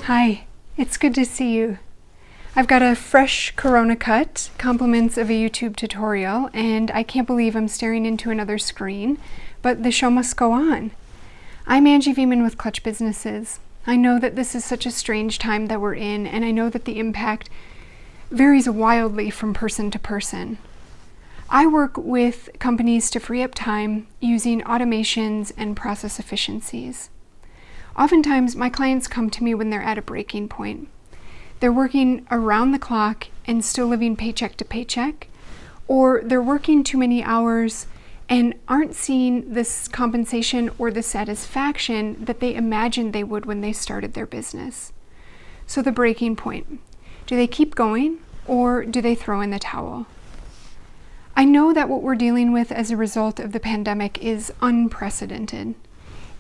Hi, it's good to see you. I've got a fresh Corona cut, compliments of a YouTube tutorial, and I can't believe I'm staring into another screen, but the show must go on. I'm Angie Viehman with Clutch Businesses. I know that this is such a strange time that we're in, and I know that the impact varies wildly from person to person. I work with companies to free up time using automations and process efficiencies. Oftentimes, my clients come to me when they're at a breaking point. They're working around the clock and still living paycheck to paycheck, or they're working too many hours and aren't seeing this compensation or the satisfaction that they imagined they would when they started their business. So the breaking point. Do they keep going or do they throw in the towel? I know that what we're dealing with as a result of the pandemic is unprecedented.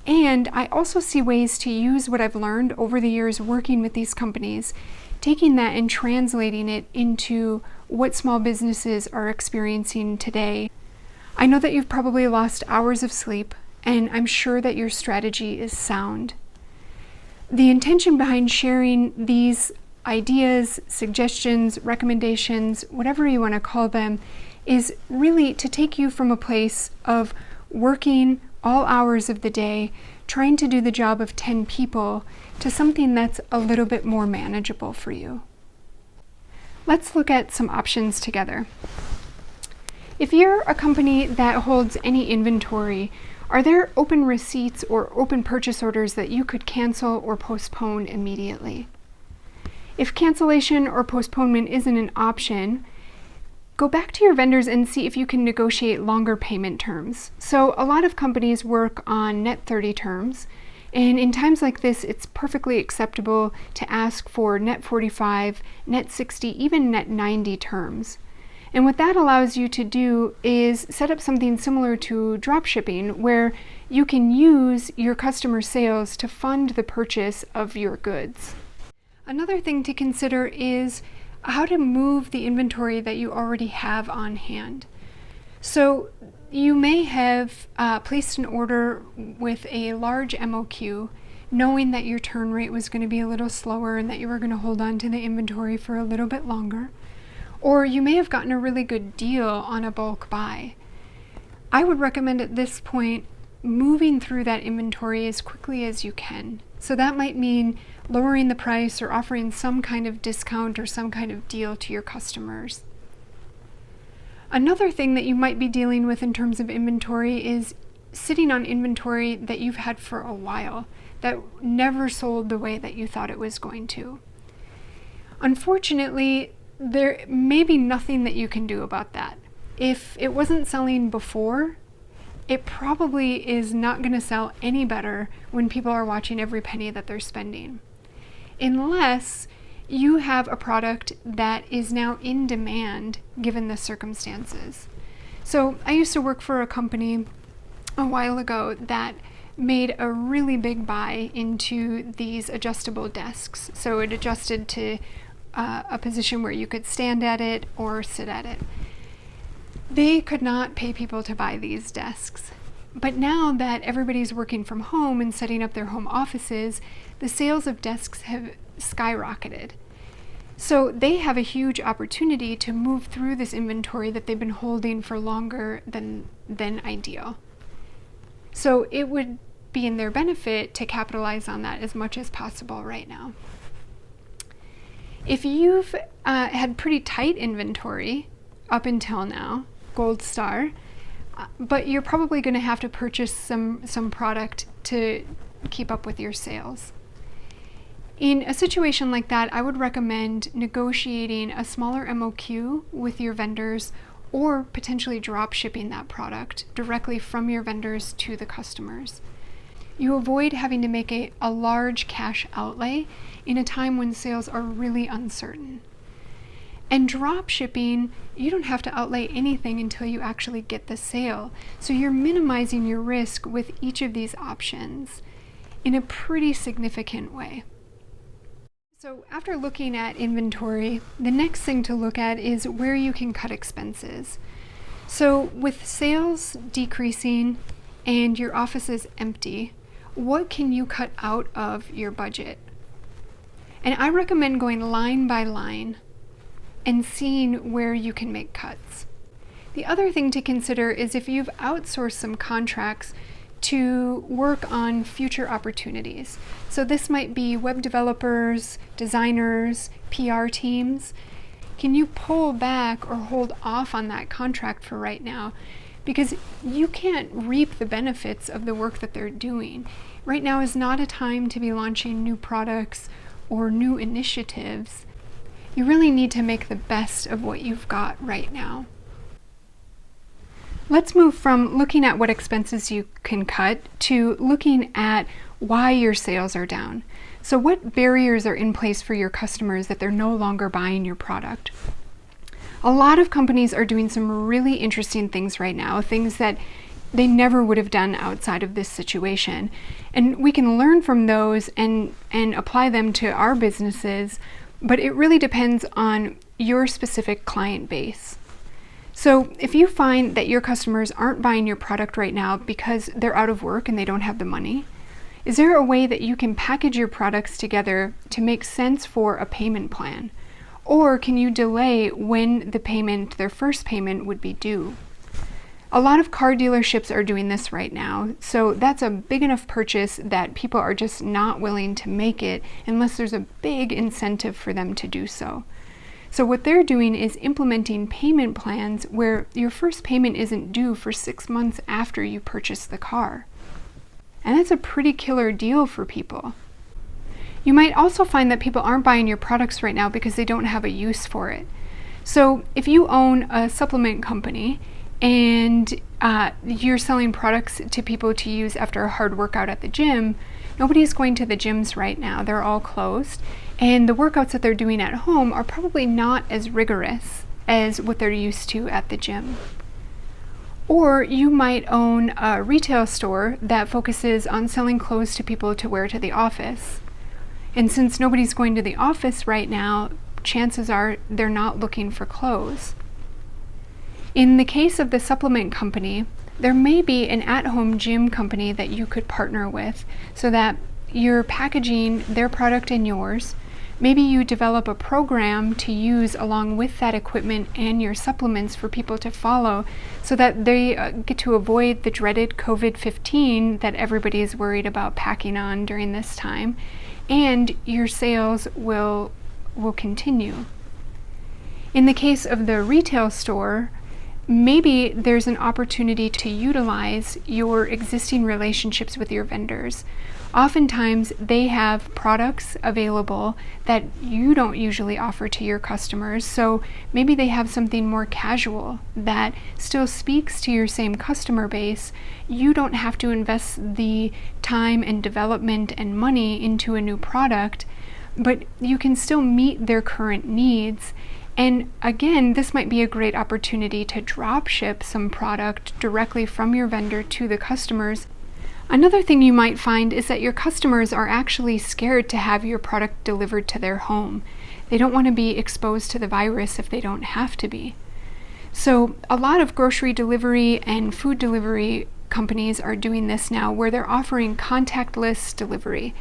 And I also see ways to use what I've learned over the years working with these companies, taking that and translating it into what small businesses are experiencing today. I know that you've probably lost hours of sleep, and I'm sure that your strategy is sound. The intention behind sharing these ideas, suggestions, recommendations, whatever you want to call them, is really to take you from a place of working all hours of the day, trying to do the job of 10 people, to something that's a little bit more manageable for you. Let's look at some options together. If you're a company that holds any inventory, are there open receipts or open purchase orders that you could cancel or postpone immediately? If cancellation or postponement isn't an option, go back to your vendors and see if you can negotiate longer payment terms. So a lot of companies work on net 30 terms, and in times like this, it's perfectly acceptable to ask for net 45, net 60, even net 90 terms. And what that allows you to do is set up something similar to drop shipping, where you can use your customer sales to fund the purchase of your goods. Another thing to consider is how to move the inventory that you already have on hand. So you may have placed an order with a large MOQ, knowing that your turn rate was going to be a little slower and that you were going to hold on to the inventory for a little bit longer. Or you may have gotten a really good deal on a bulk buy. I would recommend at this point moving through that inventory as quickly as you can. So that might mean lowering the price or offering some kind of discount or some kind of deal to your customers. Another thing that you might be dealing with in terms of inventory is sitting on inventory that you've had for a while that never sold the way that you thought it was going to. Unfortunately, there may be nothing that you can do about that. If it wasn't selling before, it probably is not going to sell any better when people are watching every penny that they're spending. Unless you have a product that is now in demand given the circumstances. So I used to work for a company a while ago that made a really big buy into these adjustable desks. So it adjusted to a position where you could stand at it or sit at it. They could not pay people to buy these desks. But now that everybody's working from home and setting up their home offices, the sales of desks have skyrocketed. So they have a huge opportunity to move through this inventory that they've been holding for longer than ideal. So it would be in their benefit to capitalize on that as much as possible right now. If you've had pretty tight inventory up until now, gold star, but you're probably going to have to purchase some product to keep up with your sales. In a situation like that, I would recommend negotiating a smaller MOQ with your vendors or potentially drop shipping that product directly from your vendors to the customers. You avoid having to make a large cash outlay in a time when sales are really uncertain. And drop shipping, you don't have to outlay anything until you actually get the sale. So you're minimizing your risk with each of these options in a pretty significant way. So after looking at inventory, the next thing to look at is where you can cut expenses. So with sales decreasing and your office is empty, what can you cut out of your budget? And I recommend going line by line and seeing where you can make cuts. The other thing to consider is if you've outsourced some contracts to work on future opportunities. So this might be web developers, designers, PR teams. Can you pull back or hold off on that contract for right now? Because you can't reap the benefits of the work that they're doing. Right now is not a time to be launching new products or new initiatives. You really need to make the best of what you've got right now. Let's move from looking at what expenses you can cut to looking at why your sales are down. So what barriers are in place for your customers that they're no longer buying your product? A lot of companies are doing some really interesting things right now, things that they never would have done outside of this situation. And we can learn from those and apply them to our businesses, but it really depends on your specific client base. So if you find that your customers aren't buying your product right now because they're out of work and they don't have the money, is there a way that you can package your products together to make sense for a payment plan? Or can you delay when their first payment would be due? A lot of car dealerships are doing this right now, so that's a big enough purchase that people are just not willing to make it unless there's a big incentive for them to do so. So what they're doing is implementing payment plans where your first payment isn't due for 6 months after you purchase the car. And that's a pretty killer deal for people. You might also find that people aren't buying your products right now because they don't have a use for it. So if you own a supplement company and you're selling products to people to use after a hard workout at the gym, nobody's going to the gyms right now. They're all closed. And the workouts that they're doing at home are probably not as rigorous as what they're used to at the gym. Or you might own a retail store that focuses on selling clothes to people to wear to the office. And since nobody's going to the office right now, chances are they're not looking for clothes. In the case of the supplement company, there may be an at-home gym company that you could partner with so that you're packaging their product and yours. Maybe you develop a program to use along with that equipment and your supplements for people to follow so that they get to avoid the dreaded COVID-19 that everybody is worried about packing on during this time, and your sales will continue. In the case of the retail store, maybe there's an opportunity to utilize your existing relationships with your vendors. Oftentimes, they have products available that you don't usually offer to your customers, so maybe they have something more casual that still speaks to your same customer base. You don't have to invest the time and development and money into a new product, but you can still meet their current needs. And again, this might be a great opportunity to drop ship some product directly from your vendor to the customers. Another thing you might find is that your customers are actually scared to have your product delivered to their home. They don't want to be exposed to the virus if they don't have to be. So a lot of grocery delivery and food delivery companies are doing this now, where they're offering contactless delivery.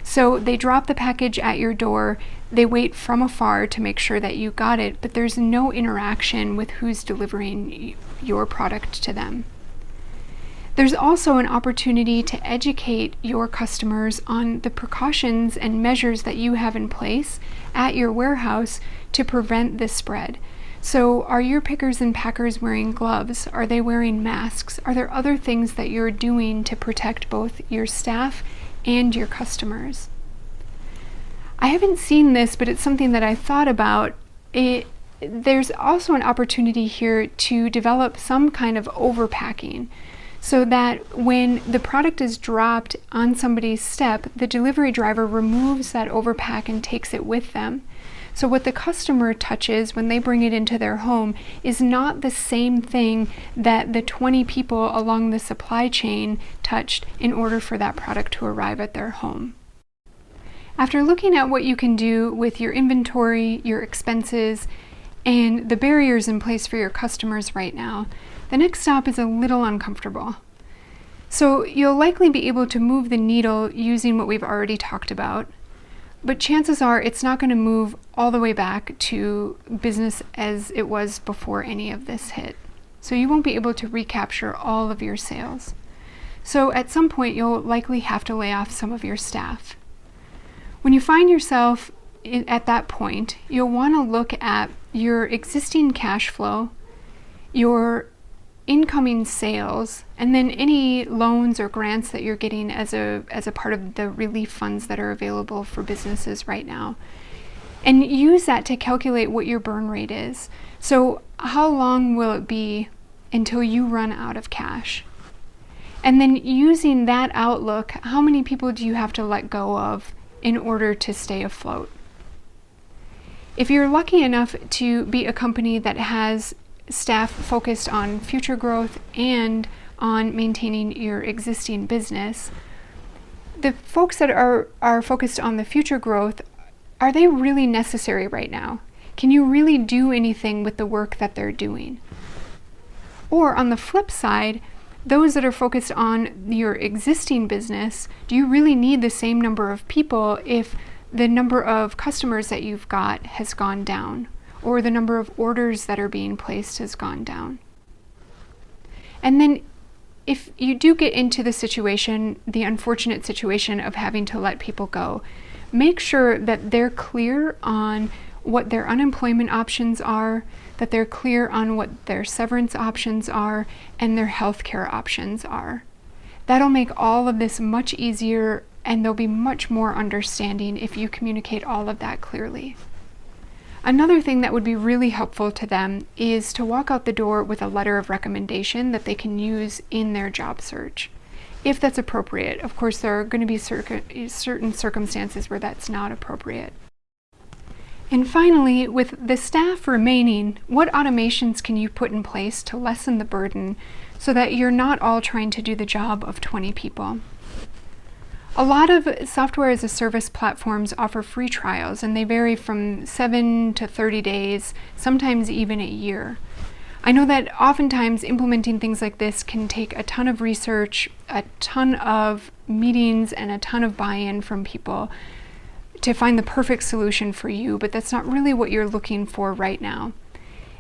So they drop the package at your door, they wait from afar to make sure that you got it, but there's no interaction with who's delivering your product to them. There's also an opportunity to educate your customers on the precautions and measures that you have in place at your warehouse to prevent this spread. So are your pickers and packers wearing gloves? Are they wearing masks? Are there other things that you're doing to protect both your staff and your customers? I haven't seen this, but it's something that I thought about. There's also an opportunity here to develop some kind of overpacking, so that when the product is dropped on somebody's step, the delivery driver removes that overpack and takes it with them. So what the customer touches when they bring it into their home is not the same thing that the 20 people along the supply chain touched in order for that product to arrive at their home. After looking at what you can do with your inventory, your expenses, and the barriers in place for your customers right now, the next stop is a little uncomfortable. So you'll likely be able to move the needle using what we've already talked about. But chances are it's not going to move all the way back to business as it was before any of this hit. So you won't be able to recapture all of your sales. So at some point, you'll likely have to lay off some of your staff. When you find yourself at that point, you'll want to look at your existing cash flow, your incoming sales, and then any loans or grants that you're getting as a part of the relief funds that are available for businesses right now. And use that to calculate what your burn rate is. So how long will it be until you run out of cash? And then using that outlook, how many people do you have to let go of in order to stay afloat? If you're lucky enough to be a company that has staff focused on future growth and on maintaining your existing business, the folks that are focused on the future growth, are they really necessary right now? Can you really do anything with the work that they're doing? Or on the flip side, those that are focused on your existing business, do you really need the same number of people if the number of customers that you've got has gone down, or the number of orders that are being placed has gone down? And then if you do get into the situation, the unfortunate situation of having to let people go, make sure that they're clear on what their unemployment options are, that they're clear on what their severance options are, and their healthcare options are. That'll make all of this much easier, and there'll be much more understanding if you communicate all of that clearly. Another thing that would be really helpful to them is to walk out the door with a letter of recommendation that they can use in their job search, if that's appropriate. Of course, there are going to be certain circumstances where that's not appropriate. And finally, with the staff remaining, what automations can you put in place to lessen the burden so that you're not all trying to do the job of 20 people? A lot of software as a service platforms offer free trials, and they vary from 7 to 30 days, sometimes even a year. I know that oftentimes implementing things like this can take a ton of research, a ton of meetings, and a ton of buy-in from people to find the perfect solution for you, but that's not really what you're looking for right now.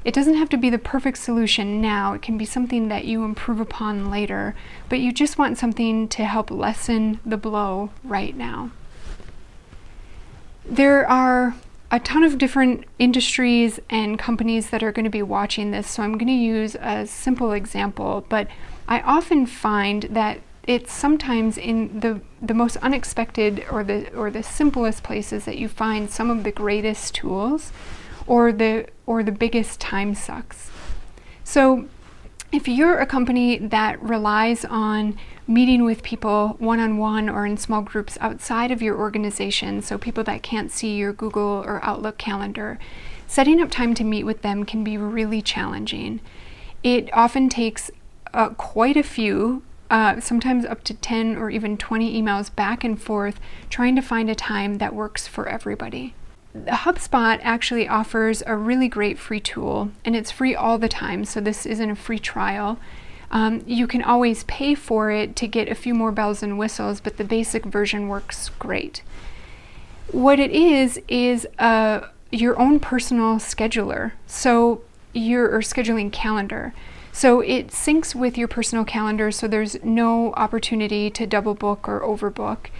It doesn't have to be the perfect solution now. It can be something that you improve upon later, but you just want something to help lessen the blow right now. There are a ton of different industries and companies that are going to be watching this, so I'm going to use a simple example, but I often find that it's sometimes in the most unexpected or the simplest places that you find some of the greatest tools or the biggest time sucks. So if you're a company that relies on meeting with people one-on-one or in small groups outside of your organization, so people that can't see your Google or Outlook calendar, setting up time to meet with them can be really challenging. It often takes quite a few, sometimes up to 10 or even 20 emails back and forth, trying to find a time that works for everybody. HubSpot actually offers a really great free tool, and it's free all the time, so this isn't a free trial. You can always pay for it to get a few more bells and whistles, but the basic version works great. What it is your own personal scheduler, or scheduling calendar. So it syncs with your personal calendar, so there's no opportunity to double book or overbook.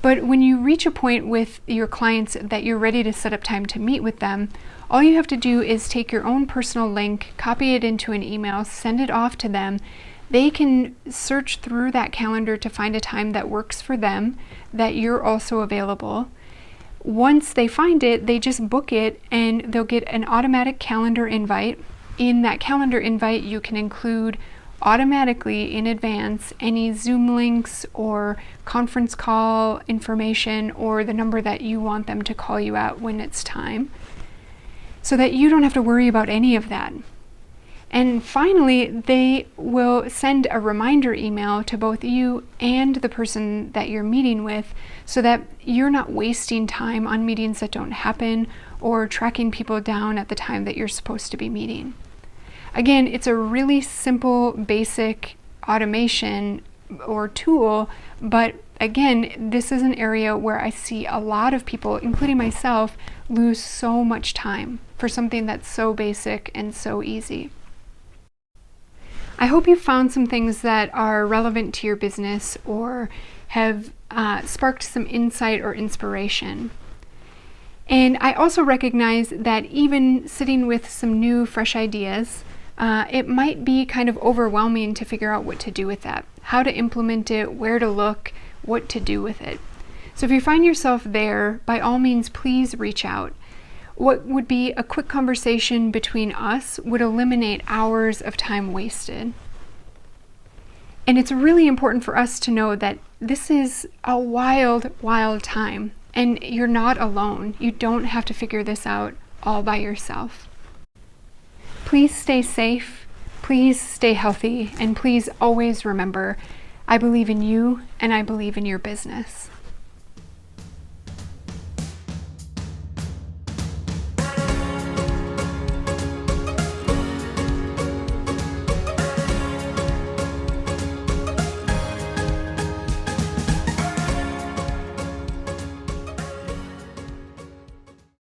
But when you reach a point with your clients that you're ready to set up time to meet with them, all you have to do is take your own personal link, copy it into an email, send it off to them. They can search through that calendar to find a time that works for them, that you're also available. Once they find it, they just book it, and they'll get an automatic calendar invite. In that calendar invite, you can include automatically in advance any Zoom links or conference call information or the number that you want them to call you at when it's time, so that you don't have to worry about any of that. And finally, they will send a reminder email to both you and the person that you're meeting with, so that you're not wasting time on meetings that don't happen or tracking people down at the time that you're supposed to be meeting. Again, it's a really simple, basic automation or tool, but again, this is an area where I see a lot of people, including myself, lose so much time for something that's so basic and so easy. I hope you found some things that are relevant to your business or have sparked some insight or inspiration. And I also recognize that even sitting with some new, fresh ideas, it might be kind of overwhelming to figure out what to do with that, how to implement it, where to look, what to do with it. So if you find yourself there, by all means, please reach out. What would be a quick conversation between us would eliminate hours of time wasted. And it's really important for us to know that this is a wild, wild time, and you're not alone. You don't have to figure this out all by yourself. Please stay safe, please stay healthy, and please always remember, I believe in you and I believe in your business.